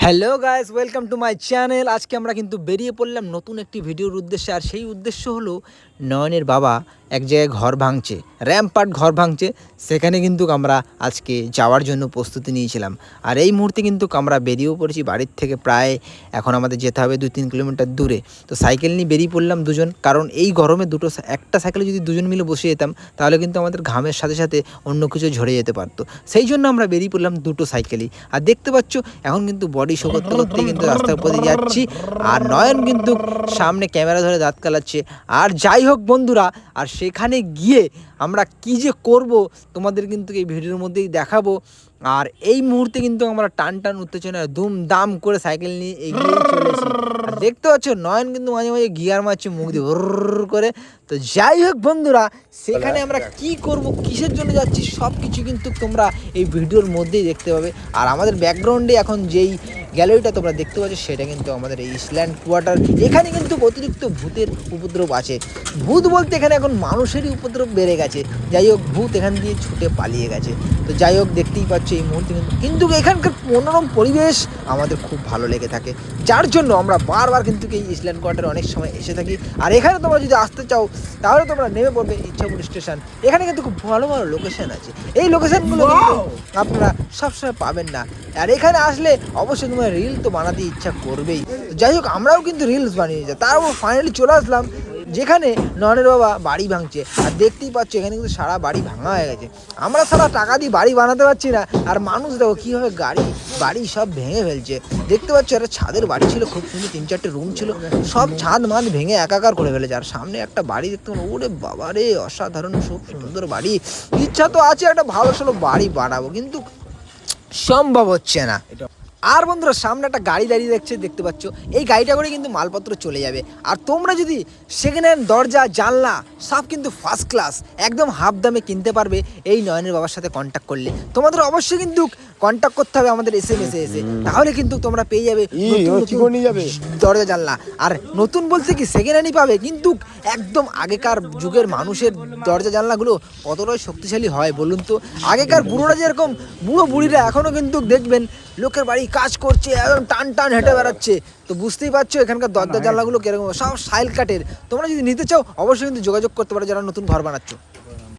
Hello guys, welcome to my channel. আজকে আমরা কিন্তু বেরিয়ে পড়লাম নতুন একটি ভিডিওর উদ্দেশ্যে। আর সেই উদ্দেশ্য হলো নয়নের বাবা এক জায়গায় ঘর ভাঙছে, র্যাম্পার্ট ঘর ভাঙছে। সেখানে কিন্তু আমরা আজকে যাওয়ার জন্য প্রস্তুতি নিয়েছিলাম। আর এই মুহূর্তে কিন্তু আমরা বেরিয়েও পড়েছি বাড়ির থেকে। প্রায় এখন আমাদের যেতে হবে 2-3 কিলোমিটার দূরে। তো সাইকেল নিয়ে বেরিয়ে পড়লাম দুজন, কারণ এই গরমে একটা সাইকেলে যদি দুজন মিলে বসে যেতাম তাহলে কিন্তু আমাদের ঘামের সাথে সাথে অন্য কিছু ঝরে যেতে পারতো। সেই জন্য আমরা বেরিয়ে পড়লাম দুটো সাইকেলই। আর দেখতে পাচ্ছ এখন কিন্তু বডি শো করতে করতে কিন্তু রাস্তার উপর দিয়ে যাচ্ছি। আর নয়ন কিন্তু সামনে ক্যামেরা ধরে দাঁত কালাচ্ছে। আর যাই হোক বন্ধুরা, আর সেখানে গিয়ে আমরা কি যে করব তোমাদের কিন্তু এই ভিডিওর মধ্যেই দেখাবো। আর এই মুহূর্তে কিন্তু আমরা টান টান উত্তেজনা দুম দাম করে সাইকেল নিয়ে এগিয়ে চলেছি। আর দেখতে পাচ্ছ নয়ন কিন্তু মাঝে মাঝে গিয়ার মারছে মুখ দিয়ে করে। তো যাই হোক বন্ধুরা, সেখানে আমরা কি করব, কিসের জন্য যাচ্ছি, সব কিছু কিন্তু তোমরা এই ভিডিওর মধ্যেই দেখতে পাবে। আর আমাদের ব্যাকগ্রাউন্ডে এখন যেই গ্যালারিটা তোমরা দেখতে পাচ্ছ সেটা কিন্তু আমাদের এই ইসল্যান্ড কোয়ার্টার। এখানে কিন্তু অতিরিক্ত ভূতের উপদ্রব আছে। ভূত বলতে এখানে এখন মানুষেরই উপদ্রব বেড়ে গেছে। যাই হোক, ভূত এখান দিয়ে ছুটে পালিয়ে গেছে। তো যাই হোক, দেখতেই পাচ্ছ এই মুহূর্তে কিন্তু এখানকার মনোরম পরিবেশ আমাদের খুব ভালো লেগে থাকে, যার জন্য আমরা বারবার কিন্তু এই ইসল্যান্ড কোয়ার্টারে অনেক সময় এসে থাকি। আর এখানে তোমরা যদি আসতে চাও তাহলে তোমরা নেমে পড়বে ইচ্ছাপুর স্টেশন। এখানে কিন্তু খুব ভালো ভালো লোকেশন আছে। এই লোকেশনগুলো কিন্তু আপনারা সবসময় পাবেন না। আর এখানে আসলে অবশ্যই তোমার রিল তো বানাতে ইচ্ছা করবেই। যাই হোক, আমরাও কিন্তু রিলস বানিয়ে যাই। তারপর ফাইনালি চলে আসলাম যেখানে নয়নের বাবা বাড়ি ভাঙছে। আর দেখতেই পাচ্ছ এখানে কিন্তু সারা বাড়ি ভাঙা হয়ে গেছে। আমরা সারা টাকা দিয়ে বাড়ি বানাতে পারছি না, আর মানুষ দেখো কীভাবে বাড়ি সব ভেঙে ফেলছে। দেখতে পাচ্ছ একটা ছাদের বাড়ি ছিল, খুব সুন্দর 3-4টে রুম ছিল, সব ছাদ মাদ ভেঙে একাকার করে ফেলেছে। আর সামনে একটা বাড়ি দেখতে পাবো, ওরে বাবা রে, অসাধারণ খুব সুন্দর বাড়ি। ইচ্ছা তো আছে একটা ভালো সলো বাড়ি বানাবো, কিন্তু সম্ভব হচ্ছে না। আর বন্ধুরা, সামনে একটা গাড়ি দাঁড়িয়ে দেখতে পাচ্ছ। এই গাড়িটা করে কিন্তু মালপত্র চলে যাবে। আর তোমরা যদি সেকেন্ড হ্যান্ড দরজা জানলা সব কিন্তু ফার্স্ট ক্লাস একদম হাফ দামে কিনতে পারবে এই নয়নের বাবার সাথে কন্ট্যাক্ট করলে। তোমাদের অবশ্যই কিন্তু কন্ট্যাক্ট করতে হবে আমাদের SMS-এ এসে, তাহলে কিন্তু তোমরা পেয়ে যাবে দরজা জানলা। আর নতুন বলতে কি সেকেন্ড হ্যান্ডই পাবে, কিন্তু একদম আগেকার যুগের মানুষের দরজা জানলাগুলো কতটাই শক্তিশালী হয় বলুন তো। আগেকার বুড়োরা যেরকম, বুড়ো বুড়িরা এখনও কিন্তু দেখবেন লোকের বাড়ি কাজ করছে, একদম টান টান হেঁটে বেড়াচ্ছে। তো বুঝতেই পারছো এখানকার দরজা জানলাগুলো কিরকম, সব শাইল কাঠের। তোমরা যদি নিতে চাও অবশ্যই কিন্তু যোগাযোগ করতে পারো যারা নতুন ঘর বানাচ্ছ।